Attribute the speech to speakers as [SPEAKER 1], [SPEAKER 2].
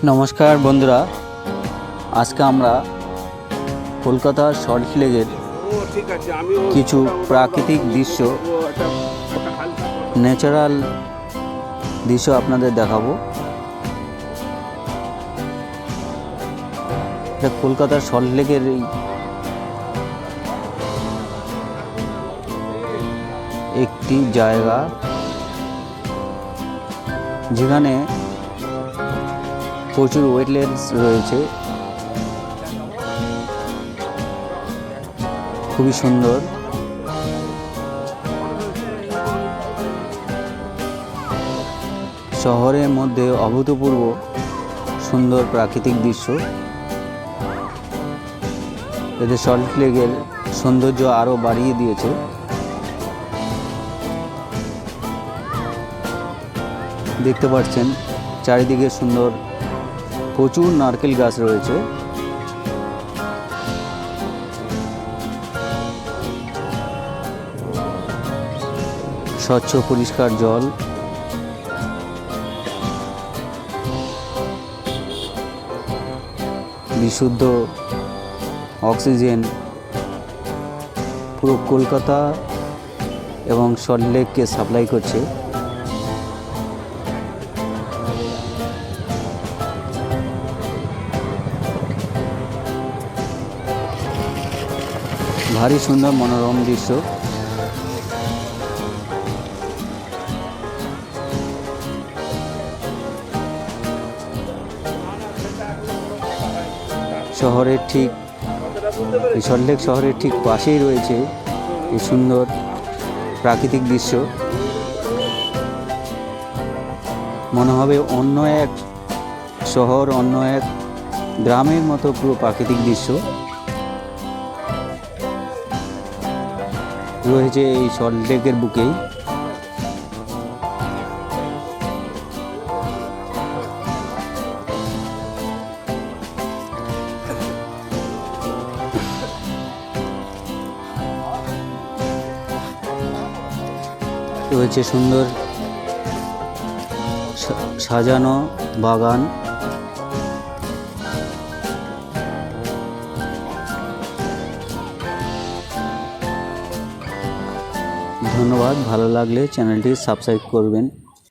[SPEAKER 1] নমস্কার বন্ধুরা, আজকে আমরা কলকাতার সল্টলেকের কিছু প্রাকৃতিক দৃশ্য, ন্যাচারাল দৃশ্য আপনাদের দেখাবো। এটা কলকাতার সল্টলেকের একটি জায়গা, যেখানে প্রচুর ওয়েটল্যান্ডস রয়েছে, খুবই সুন্দর। শহরের মধ্যে অভূতপূর্ব সুন্দর প্রাকৃতিক দৃশ্য। এতে সল্টলেকের সৌন্দর্য আরও বাড়িয়ে দিয়েছে। দেখতে পাচ্ছেন চারিদিকে সুন্দর, প্রচুর নারকেল গাছ রয়েছে। স্বচ্ছ পরিষ্কার জল, বিশুদ্ধ অক্সিজেন পুরো কলকাতা এবং সল্টলেককে সাপ্লাই করছে। ভারী সুন্দর মনোরম দৃশ্য। শহরের ঠিক এই সল্টলেক শহরের ঠিক পাশেই রয়েছে এই সুন্দর প্রাকৃতিক দৃশ্য। মনে হবে অন্য এক শহর, অন্য এক গ্রামের মতো পুরো প্রাকৃতিক দৃশ্য রয়েছে এই সল্টলেকের বুকেই। রয়েছে সুন্দর সাজানো বাগান। ধন্যবাদ। ভালো লাগলে চ্যানেলটি সাবস্ক্রাইব করবেন।